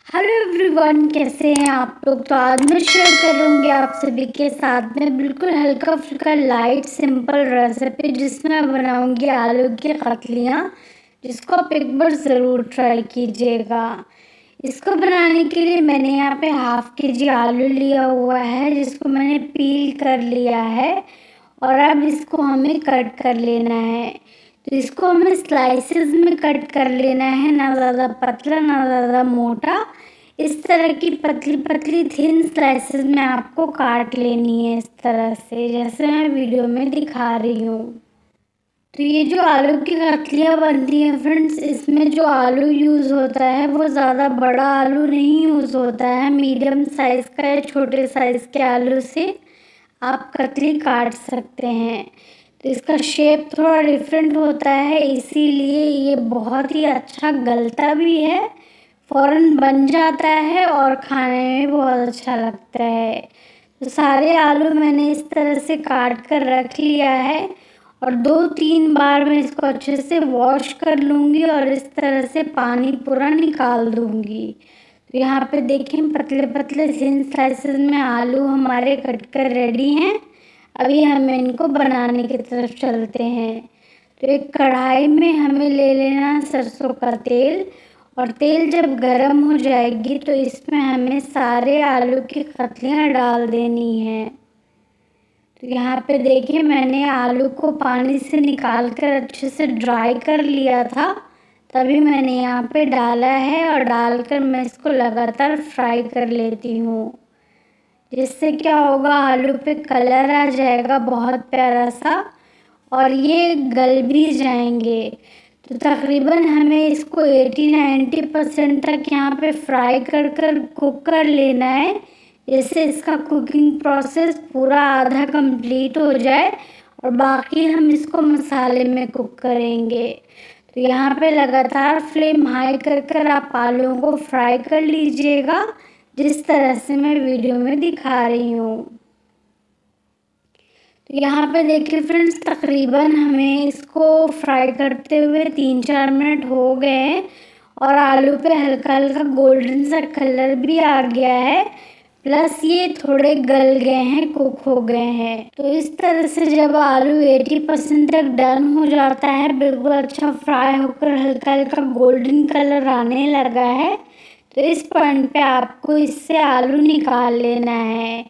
Hello everyone, कैसे हैं आप लोग। तो आज मैं शेयर करूंगी आप सभी के साथ में बिल्कुल हल्का फुल्का लाइट सिंपल रेसिपी, जिसमें मैं बनाऊंगी आलू की कतलियाँ, जिसको आप एक बार ज़रूर ट्राई कीजिएगा। इसको बनाने के लिए मैंने यहाँ पे हाफ के जी आलू लिया हुआ है, जिसको मैंने पील कर लिया है और अब इसको हमें कट कर लेना है। तो इसको हमें स्लाइसेस में कट कर लेना है, ना ज़्यादा पतला ना ज़्यादा मोटा। इस तरह की पतली पतली थिन स्लाइसेस में आपको काट लेनी है, इस तरह से जैसे मैं वीडियो में दिखा रही हूँ। तो ये जो आलू की कतलियाँ बनती हैं फ्रेंड्स, इसमें जो आलू यूज़ होता है वो ज़्यादा बड़ा आलू नहीं यूज़ होता है, मीडियम साइज़ का या छोटे साइज़ के आलू से आप कतली काट सकते हैं। तो इसका शेप थोड़ा डिफरेंट होता है, इसीलिए ये बहुत ही अच्छा गलता भी है, फ़ौरन बन जाता है और खाने में बहुत अच्छा लगता है। तो सारे आलू मैंने इस तरह से काट कर रख लिया है और 2-3 बार मैं इसको अच्छे से वॉश कर लूँगी और इस तरह से पानी पूरा निकाल दूँगी। तो यहाँ पे देखें, पतले पतले थिन स्लाइसेस में आलू हमारे कट कर रेडी हैं। अभी हम इनको बनाने की तरफ चलते हैं। तो एक कढ़ाई में हमें ले लेना सरसों का तेल, और तेल जब गर्म हो जाएगी तो इसमें हमें सारे आलू की कतलियाँ डाल देनी है। तो यहाँ पे देखिए, मैंने आलू को पानी से निकाल कर अच्छे से ड्राई कर लिया था, तभी मैंने यहाँ पे डाला है और डालकर मैं इसको लगातार फ्राई कर लेती हूँ। जिससे क्या होगा, आलू पे कलर आ जाएगा बहुत प्यारा सा और ये गल भी जाएंगे। तो तकरीबन हमें इसको 80-90% तक यहाँ पे फ्राई कर कर कुक कर लेना है, जिससे इसका कुकिंग प्रोसेस पूरा आधा कंप्लीट हो जाए और बाकी हम इसको मसाले में कुक करेंगे। तो यहाँ पे लगातार फ्लेम हाई कर कर आप आलूओं को फ्राई कर लीजिएगा, जिस तरह से मैं वीडियो में दिखा रही हूँ। तो यहाँ पे देखिए फ्रेंड्स, तकरीबन हमें इसको फ्राई करते हुए 3-4 मिनट हो गए हैं और आलू पे हल्का हल्का गोल्डन सा कलर भी आ गया है, प्लस ये थोड़े गल गए हैं, कुक हो गए हैं। तो इस तरह से जब आलू 80% तक डन हो जाता है, बिल्कुल अच्छा फ्राई होकर हल्का हल्का गोल्डन कलर आने लगा है, तो इस पॉइंट पे आपको इससे आलू निकाल लेना है।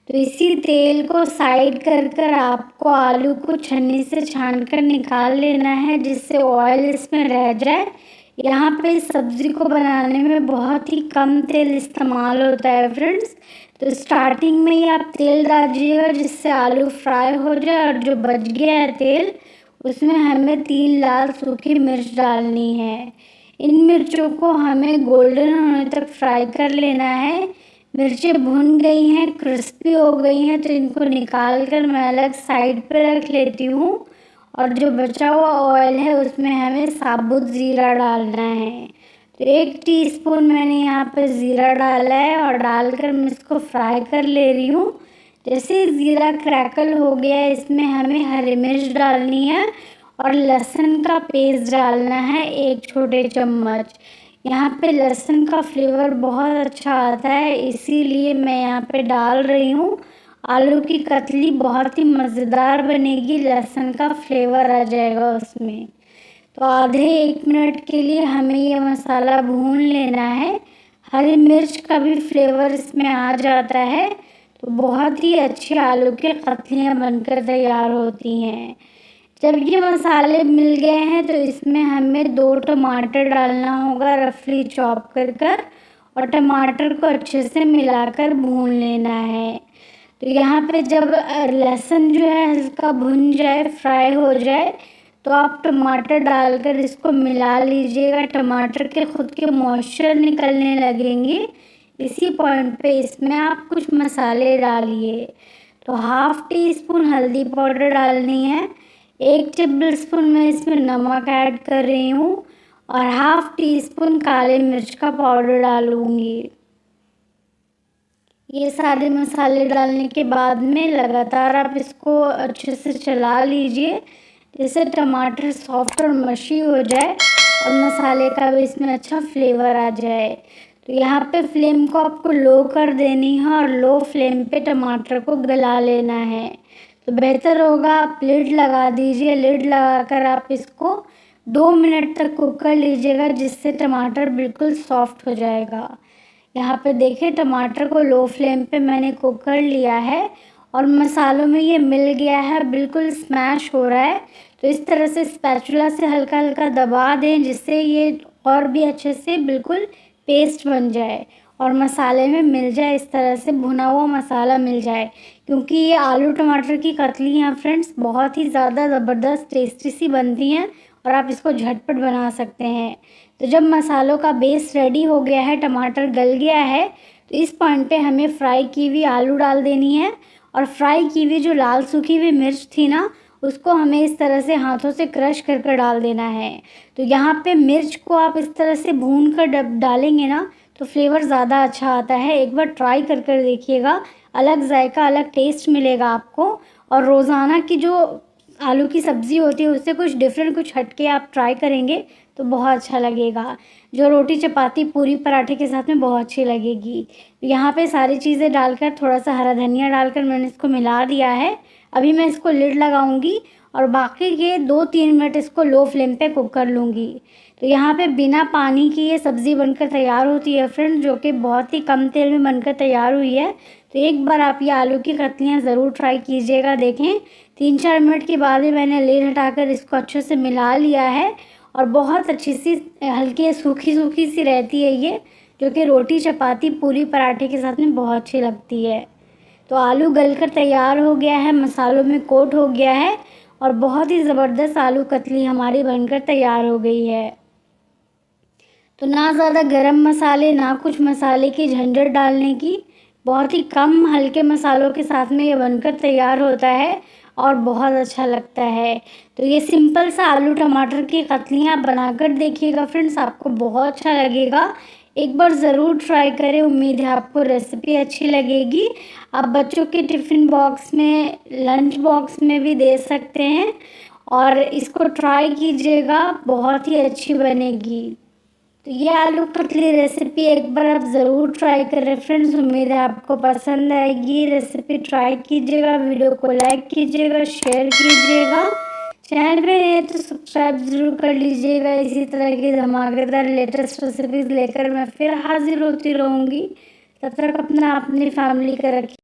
तो इसी तेल को साइड कर कर आपको आलू को छन्नी से छान कर निकाल लेना है, जिससे ऑयल इसमें रह जाए। यहाँ पे इस सब्ज़ी को बनाने में बहुत ही कम तेल इस्तेमाल होता है फ्रेंड्स, तो स्टार्टिंग में ही आप तेल डालिएगा जिससे आलू फ्राई हो जाए, और जो बच गया है तेल उसमें हमें 3 लाल सूखी मिर्च डालनी है। इन मिर्चों को हमें गोल्डन होने तक फ्राई कर लेना है। मिर्चें भुन गई हैं, क्रिस्पी हो गई हैं, तो इनको निकाल कर मैं अलग साइड पे रख लेती हूँ। और जो बचा हुआ ऑयल है उसमें हमें साबुत ज़ीरा डालना है। तो 1 टीस्पून मैंने यहाँ पे ज़ीरा डाला है और डालकर मैं इसको फ्राई कर ले रही हूँ। जैसे ज़ीरा क्रैकल हो गया, इसमें हमें हरी मिर्च डालनी है और लहसुन का पेस्ट डालना है 1 छोटे चम्मच। यहाँ पे लहसुन का फ्लेवर बहुत अच्छा आता है, इसीलिए मैं यहाँ पे डाल रही हूँ। आलू की कतली बहुत ही मज़ेदार बनेगी, लहसुन का फ्लेवर आ जाएगा उसमें। तो आधे 1 मिनट के लिए हमें ये मसाला भून लेना है। हरी मिर्च का भी फ्लेवर इसमें आ जाता है, तो बहुत ही अच्छी आलू की कतलियाँ बनकर तैयार होती हैं। जब ये मसाले मिल गए हैं तो इसमें हमें 2 टमाटर डालना होगा, रफली चॉप कर कर, और टमाटर को अच्छे से मिलाकर भून लेना है। तो यहाँ पे जब लहसुन जो है हल्का भुन जाए, फ्राई हो जाए, तो आप टमाटर डालकर इसको मिला लीजिएगा। टमाटर के खुद के मॉइस्चर निकलने लगेंगे, इसी पॉइंट पे इसमें आप कुछ मसाले डालिए। तो हाफ टी स्पून हल्दी पाउडर डालनी है, 1 टेबलस्पून मैं इसमें नमक ऐड कर रही हूँ और हाफ टी स्पून काले मिर्च का पाउडर डालूँगी। ये सारे मसाले डालने के बाद में लगातार आप इसको अच्छे से चला लीजिए, जिससे टमाटर सॉफ्ट और मशी हो जाए और मसाले का भी इसमें अच्छा फ्लेवर आ जाए। तो यहाँ पे फ्लेम को आपको लो कर देनी है और लो फ्लेम पे टमाटर को गला लेना है। तो बेहतर होगा आप लिड लगा दीजिए। लिड लगाकर आप इसको 2 मिनट तक कुक कर लीजिएगा, जिससे टमाटर बिल्कुल सॉफ्ट हो जाएगा। यहाँ पे देखिए टमाटर को लो फ्लेम पे मैंने कुक कर लिया है और मसालों में ये मिल गया है, बिल्कुल स्मैश हो रहा है। तो इस तरह से स्पैचुला से हल्का हल्का दबा दें, जिससे ये और भी अच्छे से बिल्कुल पेस्ट बन जाए और मसाले में मिल जाए। इस तरह से भुना हुआ मसाला मिल जाए, क्योंकि ये आलू टमाटर की कतलियाँ फ्रेंड्स बहुत ही ज़्यादा ज़बरदस्त टेस्टी सी बनती हैं और आप इसको झटपट बना सकते हैं। तो जब मसालों का बेस रेडी हो गया है, टमाटर गल गया है, तो इस पॉइंट पे हमें फ्राई की हुई आलू डाल देनी है और फ्राई की हुई जो लाल सूखी हुई मिर्च थी ना, उसको हमें इस तरह से हाथों से क्रश कर कर डाल देना है। तो यहाँ पे मिर्च को आप इस तरह से भून कर डालेंगे ना, तो फ्लेवर ज़्यादा अच्छा आता है। एक बार ट्राई कर कर देखिएगा, अलग जायका अलग टेस्ट मिलेगा आपको। और रोज़ाना की जो आलू की सब्ज़ी होती है उससे कुछ डिफरेंट, कुछ हटके आप ट्राई करेंगे तो बहुत अच्छा लगेगा। जो रोटी चपाती पूरी पराठे के साथ में बहुत अच्छी लगेगी। यहाँ पे सारी चीज़ें डालकर थोड़ा सा हरा धनिया डालकर मैंने इसको मिला दिया है। अभी मैं इसको लिड लगाऊंगी और बाकी के 2-3 मिनट इसको लो फ्लेम पे कुक कर लूँगी। तो यहाँ पे बिना पानी की ये सब्ज़ी बनकर तैयार होती है फ्रेंड्स, जो कि बहुत ही कम तेल में बनकर तैयार हुई है। तो एक बार आप ये आलू की कतलियाँ ज़रूर ट्राई कीजिएगा। देखें 3-4 मिनट के बाद ही मैंने लिड हटाकर इसको अच्छे से मिला लिया है और बहुत अच्छी सी हल्की सूखी सूखी सी रहती है ये, जो कि रोटी चपाती पूरी पराठे के साथ में बहुत अच्छी लगती है। तो आलू गलकर तैयार हो गया है, मसालों में कोट हो गया है और बहुत ही ज़बरदस्त आलू कतली हमारी बनकर तैयार हो गई है। तो ना ज़्यादा गरम मसाले, ना कुछ मसाले की झंझट डालने की, बहुत ही कम हल्के मसालों के साथ में ये बनकर तैयार होता है और बहुत अच्छा लगता है। तो ये सिंपल सा आलू टमाटर की कतलियाँ आप बनाकर देखिएगा फ्रेंड्स, आपको बहुत अच्छा लगेगा। एक बार ज़रूर ट्राई करें, उम्मीद है आपको रेसिपी अच्छी लगेगी। आप बच्चों के टिफ़िन बॉक्स में, लंच बॉक्स में भी दे सकते हैं और इसको ट्राई कीजिएगा, बहुत ही अच्छी बनेगी। तो ये आलू कतली रेसिपी एक बार आप ज़रूर ट्राई करें फ्रेंड्स, उम्मीद है आपको पसंद आएगी। रेसिपी ट्राई कीजिएगा, वीडियो को लाइक कीजिएगा, शेयर कीजिएगा। चैनल पे है तो सब्सक्राइब ज़रूर कर लीजिएगा। इसी तरह की धमाकेदार लेटेस्ट रेसिपीज़ लेकर मैं फिर हाजिर होती रहूँगी। तब तक अपनी फैमिली का रखिए।